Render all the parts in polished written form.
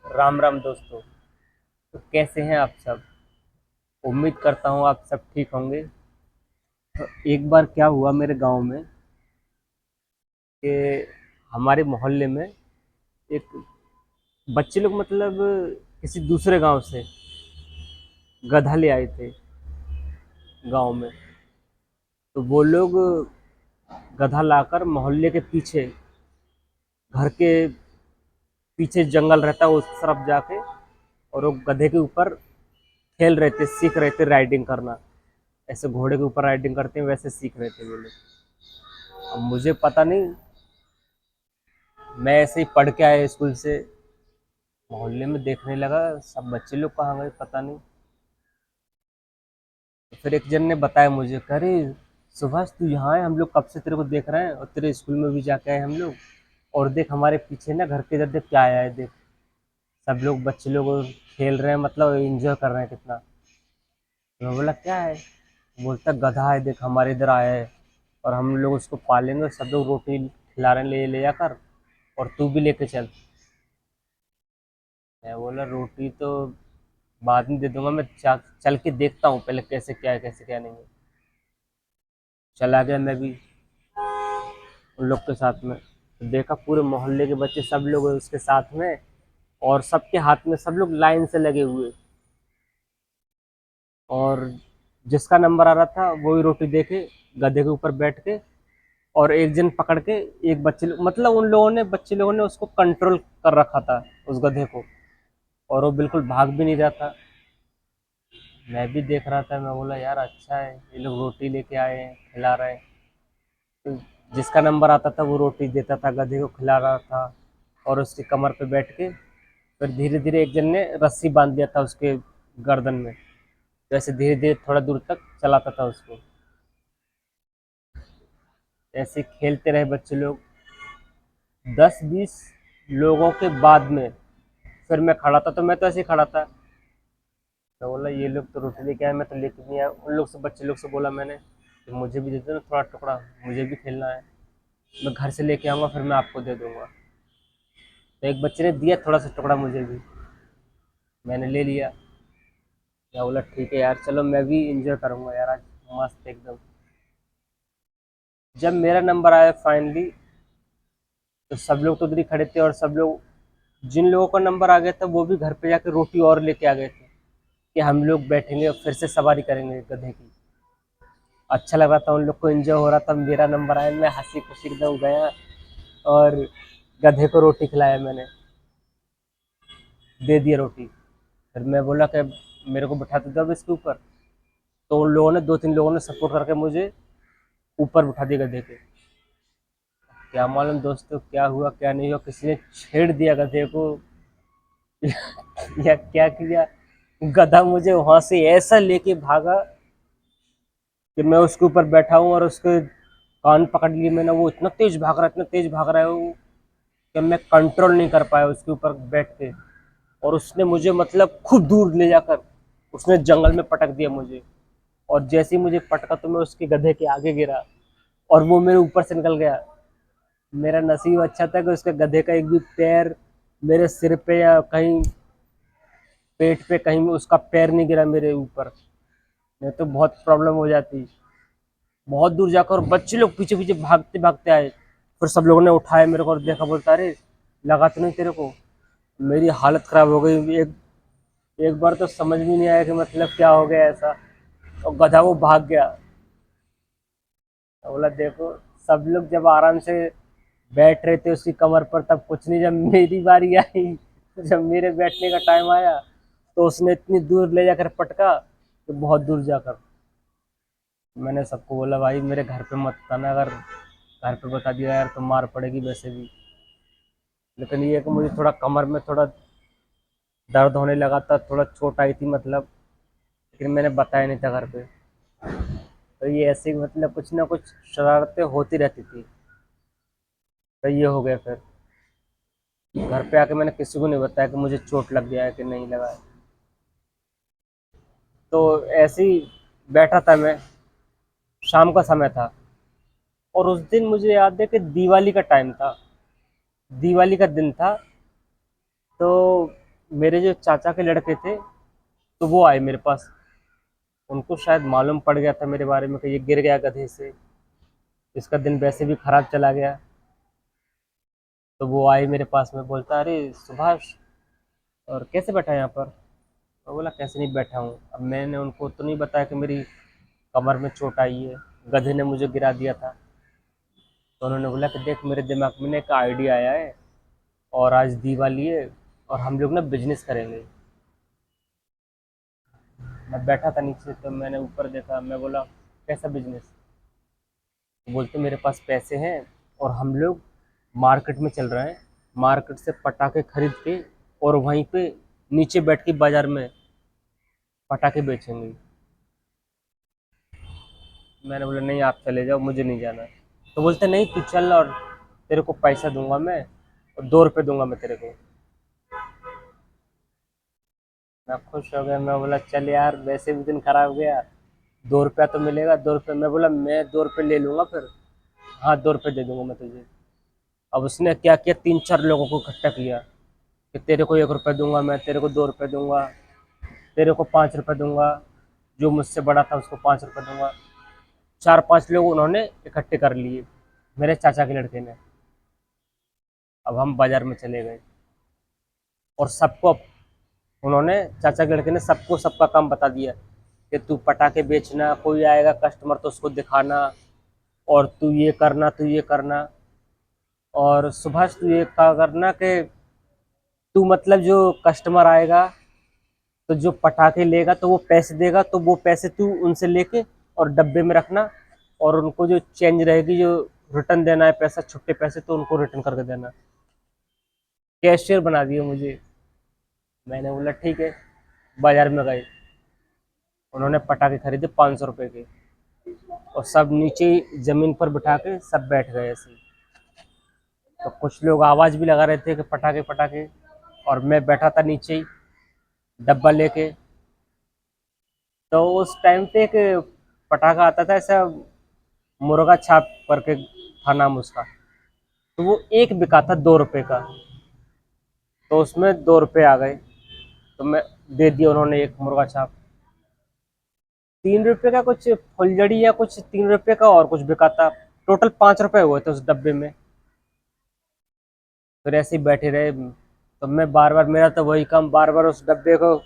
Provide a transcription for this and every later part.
राम राम दोस्तों। तो कैसे हैं आप सब? उम्मीद करता हूँ आप सब ठीक होंगे। तो एक बार क्या हुआ मेरे गांव में कि हमारे मोहल्ले में एक बच्चे लोग मतलब किसी दूसरे गांव से गधा ले आए थे गांव में। तो वो लोग गधा लाकर मोहल्ले के पीछे, घर के पीछे जंगल रहता है उस तरफ जाके, और वो गधे के ऊपर खेल रहे थे, सीख रहे थे राइडिंग करना। ऐसे घोड़े के ऊपर राइडिंग करते हैं वैसे सीख रहे थे वो लोग। अब मुझे पता नहीं, मैं ऐसे ही पढ़ के आया स्कूल से, मोहल्ले में देखने लगा सब बच्चे लोग कहाँ गए पता नहीं। तो फिर एक जन ने बताया मुझे, अरे सुभाष तू यहाँ है, हम लोग कब से तेरे को देख रहे हैं और तेरे स्कूल में भी जाके आए हम लोग। और देख हमारे पीछे ना घर के इधर देख क्या आया है, देख सब लोग बच्चे लोग खेल रहे हैं, मतलब एंजॉय कर रहे हैं कितना। तो मैं बोला क्या है? बोलता गधा है, देख हमारे इधर आया है और हम लोग उसको पालेंगे, सब लोग रोटी खिला रहे हैं, ले ले जाकर, और तू भी लेके चल। मैं बोला रोटी तो बाद में दे दूंगा, मैं चल के देखता हूँ पहले कैसे क्या है कैसे क्या नहीं है। चला गया मैं भी उन लोग के साथ में। तो देखा पूरे मोहल्ले के बच्चे सब लोग उसके साथ में, और सबके हाथ में सब लोग लाइन से लगे हुए, और जिसका नंबर आ रहा था वो ही रोटी दे के गधे के ऊपर बैठ के, और एक जन पकड़ के, एक बच्चे मतलब उन लोगों ने बच्चे लोगों ने उसको कंट्रोल कर रखा था उस गधे को, और वो बिल्कुल भाग भी नहीं रहा था। मैं भी देख रहा था, मैं बोला यार अच्छा है, ये लोग रोटी लेके आए हैं खिला रहे हैं। तो जिसका नंबर आता था वो रोटी देता था, गधे को खिला रहा था, और उसकी कमर पे बैठ के फिर धीरे धीरे एक जन ने रस्सी बांध दिया था उसके गर्दन में। तो ऐसे धीरे धीरे थोड़ा दूर तक चलाता था उसको। ऐसे खेलते रहे बच्चे लोग। 10-20 लोगों के बाद में फिर मैं खड़ा था, तो मैं तो ऐसे ही खड़ा था। तो बोला ये लोग तो रोटी लेके आए, मैं तो लेके नहीं आया। उन लोग से, बच्चे लोग से बोला मैंने कि मुझे भी दे दो ना थोड़ा टुकड़ा, मुझे भी खेलना है, मैं घर से लेके आऊँगा फिर मैं आपको दे दूँगा। तो एक बच्चे ने दिया थोड़ा सा टुकड़ा मुझे भी, मैंने ले लिया। मैं बोला ठीक है यार, चलो मैं भी इंजॉय करूँगा यार आज, मस्त एकदम। जब मेरा नंबर आया फाइनली, तो सब लोग तो उधर ही खड़े थे, और सब लोग, जिन लोगों का नंबर आ गया था वो भी घर पे जाके रोटी और लेके आ गए थे कि हम लोग बैठेंगे और फिर से सवारी करेंगे गधे की। अच्छा लग रहा था, उन लोग को एंजॉय हो रहा था, मेरा नंबर आया, मैं हंसी खुशी एकदम गया और गधे को रोटी खिलाया मैंने, दे दिया रोटी। फिर मैं बोला कि मेरे को बिठा दो अब इसके ऊपर। तो उन लोगों ने, 2-3 लोगों ने सपोर्ट करके मुझे ऊपर बिठा दिया गधे के। क्या मालूम दोस्तों क्या हुआ क्या नहीं हुआ, किसी ने छेड़ दिया गधे को या क्या किया। गधा मुझे वहां से ऐसा लेके भागा कि मैं उसके ऊपर बैठा हूँ, और उसके कान पकड़ लिए मैंने। वो इतना तेज भाग रहा है, इतना तेज भाग रहा है वो, कि मैं कंट्रोल नहीं कर पाया उसके ऊपर बैठ के। और उसने मुझे मतलब खूब दूर ले जाकर उसने जंगल में पटक दिया मुझे। और जैसे ही मुझे पटका तो मैं उसके गधे के आगे गिरा, और वो मेरे ऊपर से निकल गया। मेरा नसीब अच्छा था कि उसके गधे का एक भी पैर मेरे सिर पे या कहीं पेट पे कहीं में उसका पैर नहीं गिरा मेरे ऊपर, नहीं तो बहुत प्रॉब्लम हो जाती। बहुत दूर जाकर, और बच्चे लोग पीछे पीछे भागते भागते आए। फिर सब लोगों ने उठाया मेरे को और देखा, बोलता अरे लगा तो नहीं तेरे को। मेरी हालत खराब हो गई। एक एक बार तो समझ में नहीं आया कि मतलब क्या हो गया ऐसा, और गधा वो भाग गया। तो बोला देखो, सब लोग जब आराम से बैठ रहे थे उसकी कमर पर तब कुछ नहीं, जब मेरी बारी आई, जब मेरे बैठने का टाइम आया, तो उसने इतनी दूर ले जाकर पटका, तो बहुत दूर जाकर। मैंने सबको बोला भाई मेरे घर पे मत बताना, अगर घर पे बता दिया यार तो मार पड़ेगी वैसे भी। लेकिन ये है कि मुझे थोड़ा कमर में थोड़ा दर्द होने लगा था, थोड़ा चोट आई थी मतलब, लेकिन मैंने बताया नहीं था घर पे। तो ये ऐसे ही मतलब कुछ ना कुछ शरारतें होती रहती थी। तो ये हो गया फिर, घर पे आके मैंने किसी को नहीं बताया कि मुझे चोट लग गया है कि नहीं लगा है। तो ऐसे ही बैठा था मैं, शाम का समय था, और उस दिन मुझे याद है कि दिवाली का टाइम था, दिवाली का दिन था। तो मेरे जो चाचा के लड़के थे तो वो आए मेरे पास। उनको शायद मालूम पड़ गया था मेरे बारे में कि ये गिर गया गधे से, इसका दिन वैसे भी खराब चला गया। तो वो आए मेरे पास में, बोलता अरे सुभाष, और कैसे बैठा है यहाँ पर। मैं बोला कैसे नहीं बैठा हूँ। अब मैंने उनको तो नहीं बताया कि मेरी कमर में चोट आई है, गधे ने मुझे गिरा दिया था। तो उन्होंने बोला कि देख मेरे दिमाग में ना एक आइडिया आया है, और आज दिवाली है और हम लोग ना बिजनेस करेंगे। मैं बैठा था नीचे तो मैंने ऊपर देखा, मैं बोला कैसा बिजनेस। बोलते मेरे पास पैसे हैं और हम लोग मार्केट में चल रहे हैं, मार्केट से पटाखे खरीद के और वहीं पे नीचे बैठ के बाजार में पटाखे बेचेंगे। मैंने बोला नहीं आप चले जाओ, मुझे नहीं जाना। तो बोलते नहीं तू चल, और तेरे को पैसा दूंगा मैं, और 2 रुपये दूंगा मैं तेरे को। मैं खुश हो गया, मैं बोला चल यार वैसे भी दिन खराब गया, 2 रुपया तो मिलेगा, 2 रुपये। मैं बोला मैं 2 रुपये ले लूंगा फिर। हाँ 2 रुपये दे दूंगा मैं तुझे। अब उसने क्या किया, 3-4 लोगों को इकट्ठा किया कि तेरे को 1 रुपया दूंगा मैं, तेरे को 2 रुपये दूंगा, तेरे को 5 रुपये दूंगा, जो मुझसे बड़ा था उसको 5 रुपये दूंगा। 4-5 लोग उन्होंने इकट्ठे कर लिए मेरे चाचा के लड़के ने। अब हम बाजार में चले गए और सबको, उन्होंने चाचा के लड़के ने सबको सबका काम बता दिया कि तू पटाखे बेचना, कोई आएगा कस्टमर तो उसको दिखाना, और तू ये करना, तू ये करना, और सुभाष तू ये करना कि तू मतलब जो कस्टमर आएगा तो जो पटाखे लेगा तो वो पैसे देगा, तो वो पैसे तू उनसे लेके और डब्बे में रखना, और उनको जो चेंज रहेगी, जो रिटर्न देना है पैसा, छुट्टे पैसे, तो उनको रिटर्न करके देना। कैशियर बना दिया मुझे। मैंने बोला ठीक है। बाजार में गए, उन्होंने पटाखे खरीदे 500 रुपये के, और सब नीचे जमीन पर बिठा के सब बैठ गए ऐसे ही। तो कुछ लोग आवाज़ भी लगा रहे थे कि पटाखे पटाखे, और मैं बैठा था नीचे ही डब्बा लेके। तो उस टाइम पे एक पटाखा आता था ऐसा, मुर्गा छाप करके था नाम उसका। तो वो एक बिका था 2 रुपये का, तो उसमें 2 रुपये आ गए, तो मैं दे दिया उन्होंने एक मुर्गा छाप। 3 रुपये का कुछ फुलझड़ी या कुछ 3 रुपये का और कुछ बिका था। टोटल 5 रुपये हुए थे उस डब्बे में। फिर ऐसे ही बैठे रहे, तो मैं बार बार, मेरा तो वही काम, बार बार उस डब्बे को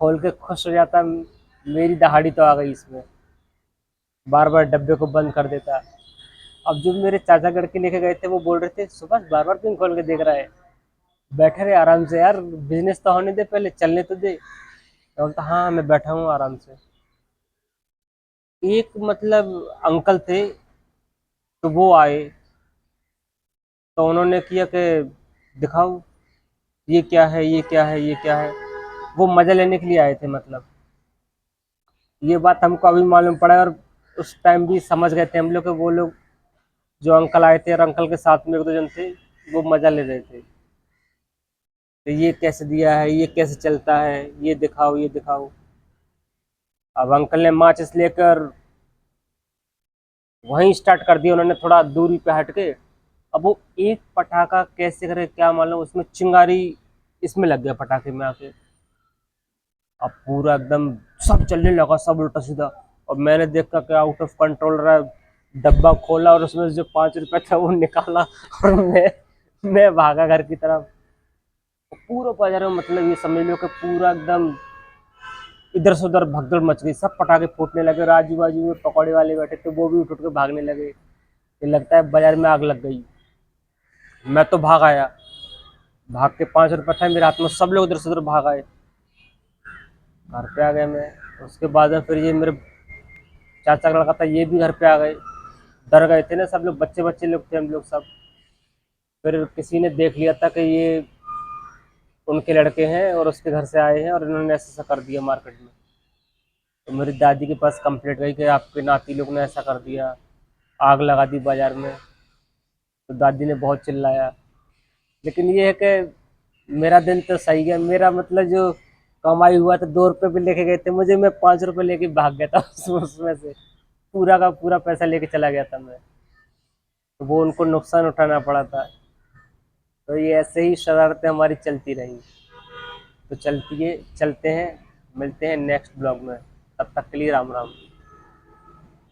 खोल के खुश हो जाता, मेरी दहाड़ी तो आ गई इसमें, बार बार डब्बे को बंद कर देता। अब जो मेरे चाचा लड़के लेके गए थे वो बोल रहे थे सुभाष बार बार क्यों खोल के देख रहा है, बैठे रहे आराम से यार, बिजनेस तो होने दे, पहले चलने तो दे। मैं बोलता हाँ मैं बैठा हूँ आराम से। एक मतलब अंकल थे, तो वो आए, तो उन्होंने किया कि दिखाओ ये क्या है, ये क्या है, ये क्या है। वो मजा लेने के लिए आए थे मतलब। ये बात हमको अभी मालूम पड़ा है, और उस टाइम भी समझ गए थे हम लोग कि वो लोग जो अंकल आए थे और अंकल के साथ में 1-2 जन थे, वो मजा ले रहे थे। तो ये कैसे दिया है, ये कैसे चलता है, ये दिखाओ, ये दिखाओ। अब अंकल ने माचिस लेकर वहीं स्टार्ट कर दिया, उन्होंने थोड़ा दूरी पे हट के। अब वो एक पटाखा कैसे करे क्या मालूम, उसमें चिंगारी इसमें लग गया पटाखे में आके। अब पूरा एकदम सब चलने लगा, सब उल्टा सीधा। और मैंने देखा कि आउट ऑफ कंट्रोल रहा है, डब्बा खोला और उसमें से जो 5 रुपया था वो निकाला, और मैं भागा घर की तरफ। पूरा बाजार में मतलब ये समझ लो कि पूरा एकदम इधर से उधर भगदड़ मच गई, सब पटाखे फूटने लगे, और आजू बाजू में पकौड़े वाले बैठे थे वो भी उठ उठ के भागने लगे, ये लगता है बाजार में आग लग गई। मैं तो भाग आया, भाग के 5 रुपये था मेरे हाथ में, सब लोग इधर से उधर भाग आए, घर पे आ गए मैं। उसके बाद में फिर ये मेरे चाचा का लड़का था, ये भी घर पे आ गए, डर गए थे ना सब लोग, बच्चे बच्चे लोग थे हम लोग सब। फिर किसी ने देख लिया था कि ये उनके लड़के हैं और उसके घर से आए हैं, और इन्होंने ऐसा ऐसा कर दिया मार्केट में। तो मेरी दादी के पास कंप्लेंट गई कि आपके नाती लोग ने ऐसा कर दिया, आग लगा दी बाजार में। तो दादी ने बहुत चिल्लाया। लेकिन ये है कि मेरा दिन तो सही गया, मेरा मतलब जो कमाई हुआ था 2 रुपये भी लेके गए थे मुझे, मैं 5 रुपये लेके भाग गया था उसमें से पूरा का पूरा पैसा लेके चला गया था मैं। तो वो उनको नुकसान उठाना पड़ा था। तो ये ऐसे ही शरारतें हमारी चलती रही। तो चलते हैं, मिलते हैं नेक्स्ट ब्लॉग में। तब तक के लिए राम राम।